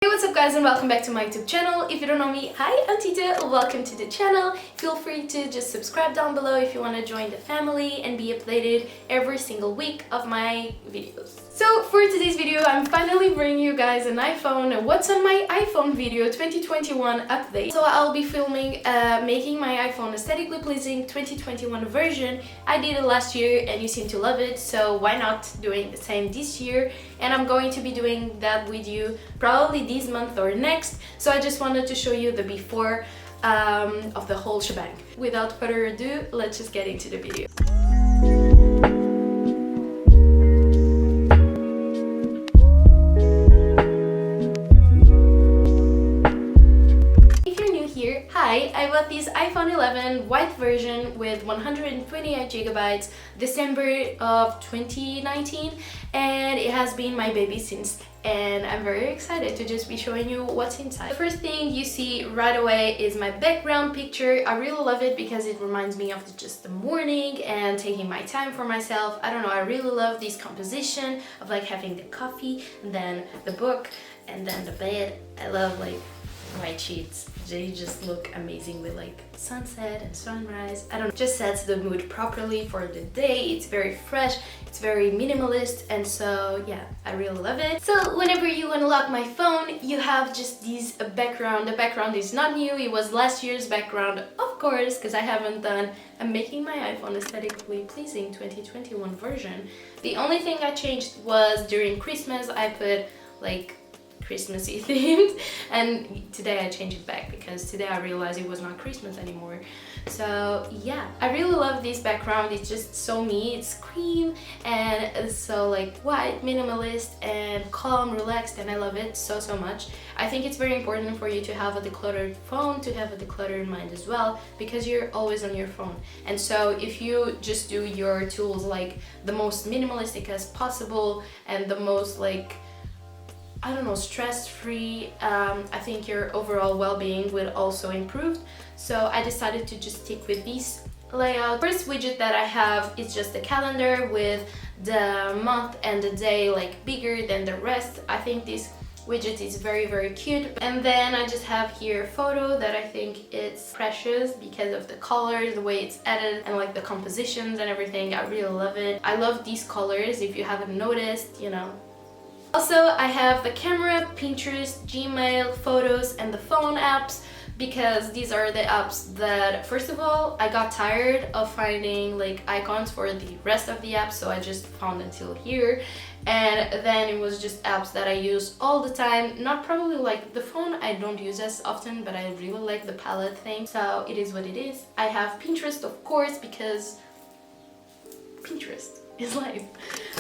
Hey, what's up guys, and welcome back to my YouTube channel. If you don't know me, hi, I'm Tita, welcome to the channel. Feel free to just subscribe down below if you want to join the family and be updated every single week of my videos. So for today's video, I'm finally bringing you guys an iPhone, what's on my iPhone video 2021 update. So I'll be filming making my iPhone aesthetically pleasing 2021 version. I did it last year and you seem to love it, so why not doing the same this year? And I'm going to be doing that with you probably this month or next. So I just wanted to show you the before of the whole shebang. Without further ado, let's just get into the video. Hi, I bought this iPhone 11 white version with 128 gigabytes December of 2019, and it has been my baby since, and I'm very excited to just be showing you what's inside. The first thing you see right away is my background picture. I really love it because it reminds me of just the morning and taking my time for myself. I don't know, I really love this composition of like having the coffee and then the book and then the bed. I love like white sheets. They just look amazing with like sunset and sunrise. I don't know, just sets the mood properly for the day. It's very fresh, it's very minimalist, and so yeah, I really love it. So whenever you unlock my phone, you have just this background. The background is not new, it was last year's background, of course, because I haven't done a making my iPhone aesthetically pleasing 2021 version. The only thing I changed was during Christmas I put like Christmassy themed, and today I changed it back because today I realized it was not Christmas anymore. So yeah, I really love this background. It's just so me. It's cream and it's so like white, minimalist and calm, relaxed, and I love it so much. I think it's very important for you to have a decluttered phone, to have a decluttered mind as well, because you're always on your phone. And so if you just do your tools like the most minimalistic as possible and the most like, I don't know, stress-free, I think your overall well-being will also improve. So I decided to just stick with this layout. First widget that I have is just a calendar with the month and the day like bigger than the rest. I think this widget is very cute. And then I just have here a photo that I think it's precious because of the colors, the way it's edited, and like the compositions and everything. I really love it. I love these colors, if you haven't noticed, you know. Also, I have the camera, Pinterest, Gmail, photos, and the phone apps, because these are the apps that, first of all, I got tired of finding like icons for the rest of the apps, so I just found until here. And then it was just apps that I use all the time. Not probably like the phone, I don't use as often, but I really like the palette thing, so it is what it is. I have Pinterest, of course, because Pinterest is life.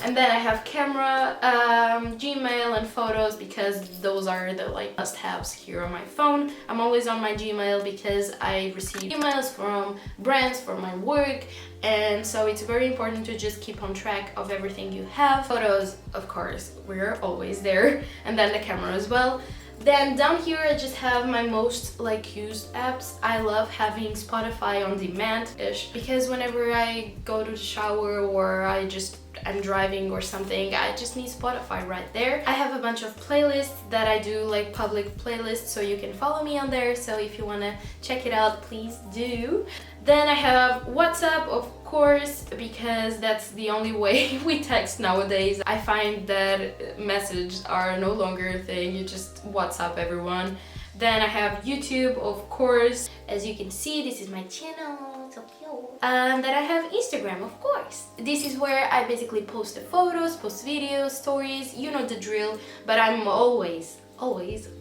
And then I have camera, Gmail, and photos, because those are the like must-haves here on my phone. I'm always on my Gmail because I receive emails from brands for my work, and so it's very important to just keep on track of everything you have. Photos, of course, we're always there, and then the camera as well. Then down here I just have my most like used apps. I love having Spotify on demand-ish, because whenever I go to the shower or I'm driving or something, I just need Spotify right there. I have a bunch of playlists that I do, like public playlists, so you can follow me on there. So if you want to check it out, please do. Then I have WhatsApp, of course, because that's the only way we text nowadays. I find that messages are no longer a thing, you just WhatsApp everyone. Then I have YouTube, of course. As you can see, this is my channel, so cute. And then I have Instagram, of course. This is where I basically post the photos, post videos, stories, you know the drill, but I'm always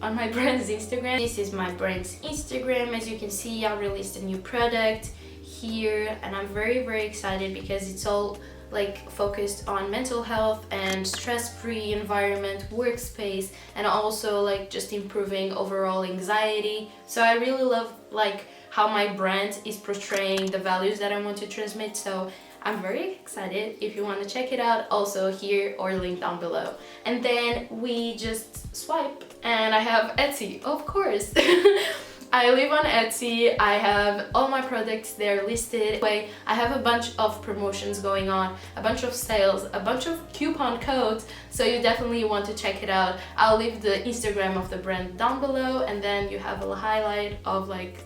on my brand's Instagram. This is my brand's Instagram. As you can see, I released a new product here, and I'm very excited because it's all like focused on mental health and stress-free environment, workspace, and also like just improving overall anxiety. So I really love like how my brand is portraying the values that I want to transmit. So I'm very excited. If you want to check it out, also here or link down below. And then we just swipe, and I have Etsy, of course. I live on Etsy. I have all my products there listed. I have a bunch of promotions going on, a bunch of sales, a bunch of coupon codes, so you definitely want to check it out. I'll leave the Instagram of the brand down below, and then you have a highlight of like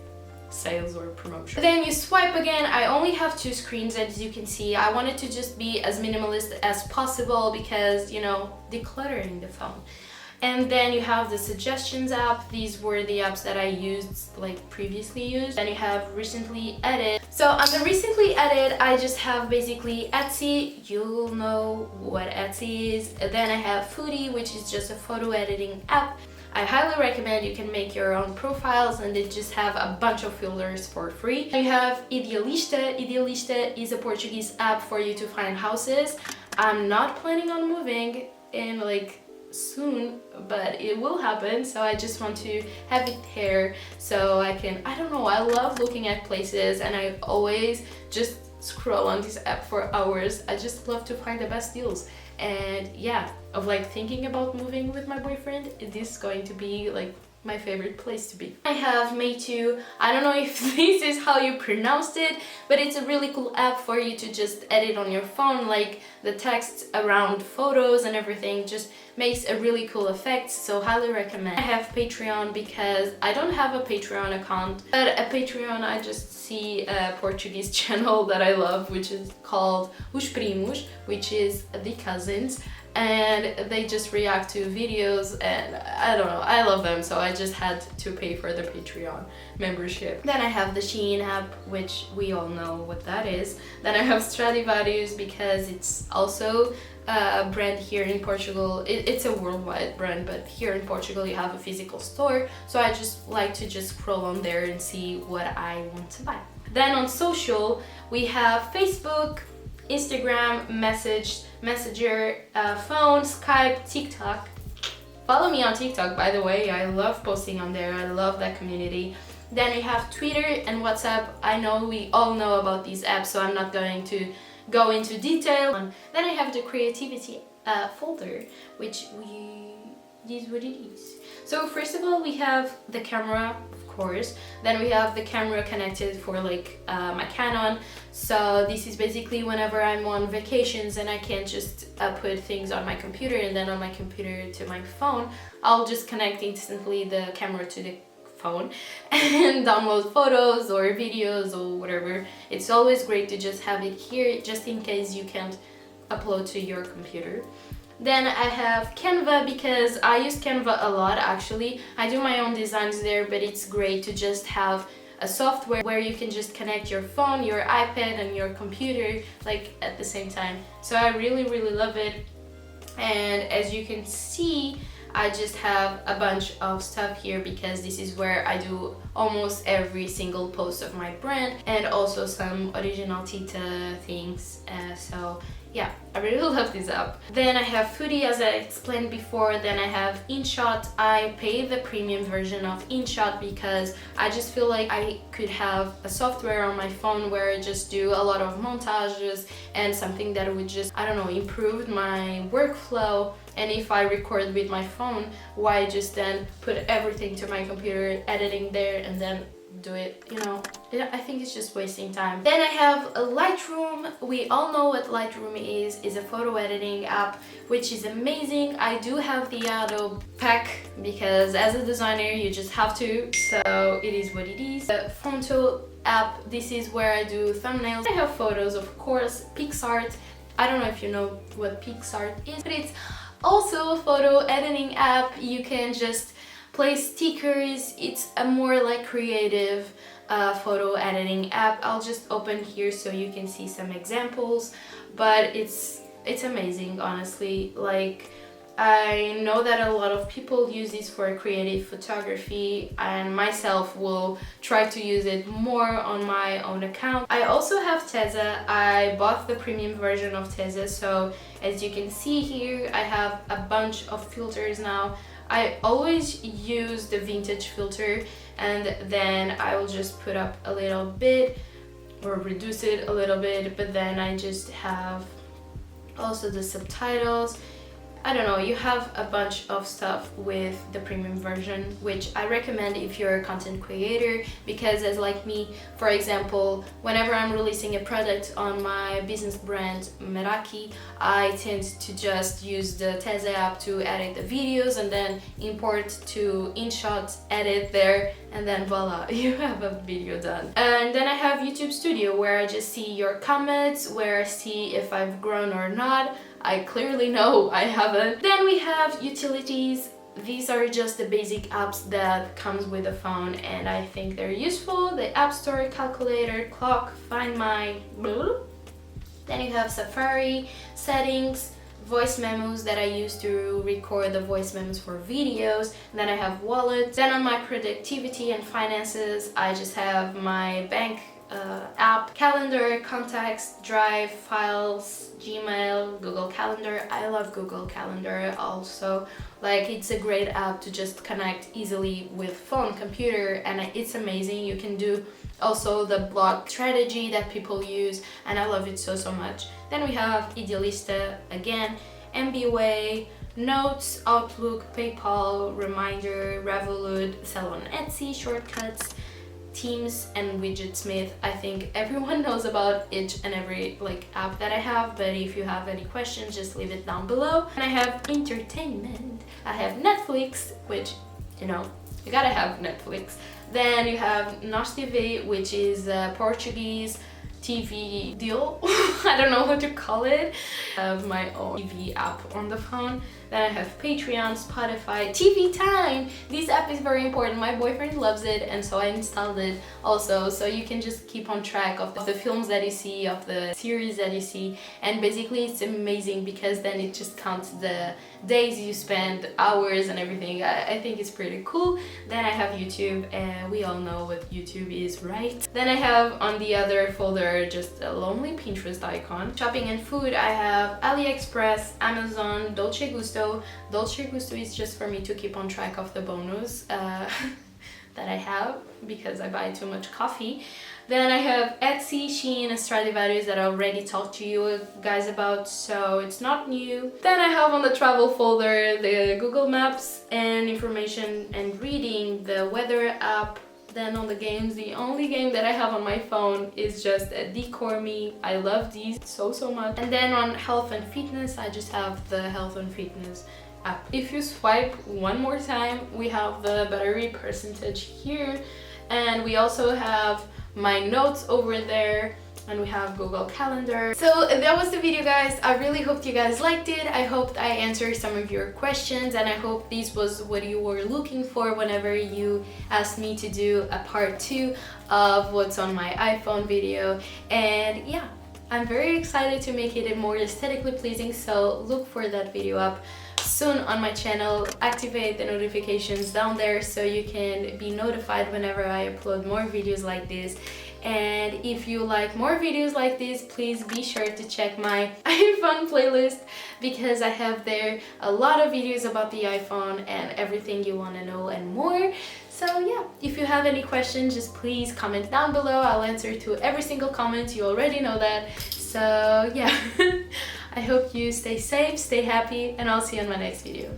sales or promotion. Then you swipe again. I only have 2 screens, as you can see. I wanted to just be as minimalist as possible because, you know, decluttering the phone. And then you have the suggestions app. These were the apps that I used, like previously used. Then you have recently added. So on the recently added, I just have basically Etsy. You'll know what Etsy is. Then I have Foodie, which is just a photo editing app. I highly recommend. You can make your own profiles and they just have a bunch of filters for free. You have Idealista. Idealista is a Portuguese app for you to find houses. I'm not planning on moving in like soon, but it will happen, so I just want to have it there so I can, I don't know, I love looking at places and I always just scroll on this app for hours. I just love to find the best deals, and yeah, of like thinking about moving with my boyfriend, this is going to be like my favorite place to be. I have Meitu. I don't know if this is how you pronounced it, but it's a really cool app for you to just edit on your phone, like the text around photos and everything just makes a really cool effect, so highly recommend. I have Patreon because I don't have a Patreon account, but a Patreon I just see a Portuguese channel that I love, which is called Os Primos, which is the cousins, and they just react to videos, and I don't know, I love them, so I just had to pay for the Patreon membership. Then I have the Shein app, which we all know what that is. Then I have Stradivarius because it's also a brand here in Portugal. It's a worldwide brand, but here in Portugal you have a physical store, so I just like to just scroll on there and see what I want to buy. Then on social we have Facebook, Instagram, Messenger, phone, Skype, TikTok. Follow me on TikTok, by the way. I love posting on there. I love that community. Then we have Twitter and WhatsApp. I know we all know about these apps, so I'm not going to go into detail. Then I have the creativity folder, which is what it is. So first of all, we have the camera, of course. Then we have the camera connected for like my Canon. So this is basically whenever I'm on vacations and I can't just put things on my computer and then on my computer to my phone, I'll just connect instantly the camera to the phone and download photos or videos or whatever. It's always great to just have it here just in case you can't upload to your computer. Then I have Canva because I use Canva a lot actually. I do my own designs there, but it's great to just have a software where you can just connect your phone, your iPad and your computer like at the same time. So I really love it. And as you can see, I just have a bunch of stuff here because this is where I do almost every single post of my brand, and also some originaltita things. So yeah, I really love this app. Then I have Foodie, as I explained before. Then I have InShot. I pay the premium version of InShot because I just feel like I could have a software on my phone where I just do a lot of montages and something that would just, I don't know, improve my workflow. And if I record with my phone, why just then put everything to my computer, editing there, and then do it, you know? I think it's just wasting time. Then I have a Lightroom. We all know what Lightroom is a photo editing app, which is amazing. I do have the Adobe pack because as a designer you just have to, so it is what it is. The Fonto app, this is where I do thumbnails. I have photos, of course, PixArt. I don't know if you know what PixArt is, but it's also a photo editing app. You can just place stickers. It's a more like creative photo editing app. I'll just open here so you can see some examples, but it's amazing, honestly. Like, I know that a lot of people use this for creative photography, and myself will try to use it more on my own account. I also have Teza. I bought the premium version of Teza, so as you can see here, I have a bunch of filters now. I always use the vintage filter, and then I will just put up a little bit or reduce it a little bit, but then I just have also the subtitles. I don't know, you have a bunch of stuff with the premium version, which I recommend if you're a content creator, because as like me, for example, whenever I'm releasing a product on my business brand Meraki, I tend to just use the tita'ndiy app to edit the videos and then import to InShot, edit there, and then voila, you have a video done. And then I have YouTube Studio, where I just see your comments, where I see if I've grown or not. I clearly know I haven't. Then we have utilities. These are just the basic apps that comes with the phone, and I think they're useful. The App Store, calculator, clock, Find My, blah. Then you have Safari, settings, voice memos that I use to record the voice memos for videos. Then I have wallet. Then on my productivity and finances, I just have my bank app, calendar, contacts, drive, files, Gmail, Google Calendar. I love Google Calendar also. Like, it's a great app to just connect easily with phone, computer, and it's amazing. You can do also the block strategy that people use, and I love it so much. Then we have Idealista again, MBWay, Notes, Outlook, PayPal, Reminder, Revolut, sell on Etsy, Shortcuts, Teams, and Widgetsmith. I think everyone knows about each and every app that I have, but if you have any questions, just leave it down below. And I have entertainment. I have Netflix, which, you know, you gotta have Netflix. Then you have nationality, which is Portuguese TV deal. I don't know how to call it. I have my own TV app on the phone. Then I have Patreon, Spotify, TV Time. This app is very important. My boyfriend loves it, and so I installed it also, so you can just keep on track of the films that you see, of the series that you see, and basically it's amazing because then it just counts the days you spend, hours and everything. I think it's pretty cool. Then I have YouTube, and we all know what YouTube is, right? Then I have on the other folder just a lonely Pinterest icon. Shopping and food, I have AliExpress, Amazon, Dolce Gusto. Dolce Gusto is just for me to keep on track of the bonus that I have because I buy too much coffee. Then I have Etsy, Shein, and Stradivarius that I already talked to you guys about, so it's not new. Then I have on the travel folder the Google Maps and information and reading, the weather app. Then on the games, the only game that I have on my phone is just a Decor Me. I love these so much. And then on health and fitness, I just have the health and fitness app. If you swipe one more time, we have the battery percentage here, and we also have my notes over there, and we have Google Calendar. So that was the video, guys. I really hope you guys liked it. I hope I answered some of your questions, and I hope this was what you were looking for whenever you asked me to do a part 2 of what's on my iPhone video. And yeah, I'm very excited to make it more aesthetically pleasing, so look for that video up soon on my channel. Activate the notifications down there so you can be notified whenever I upload more videos like this. And if you like more videos like this, please be sure to check my iPhone playlist, because I have there a lot of videos about the iPhone and everything you want to know and more. So yeah, if you have any questions, just please comment down below. I'll answer to every single comment. You already know that. So yeah, I hope you stay safe, stay happy, and I'll see you in my next video.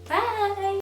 Bye!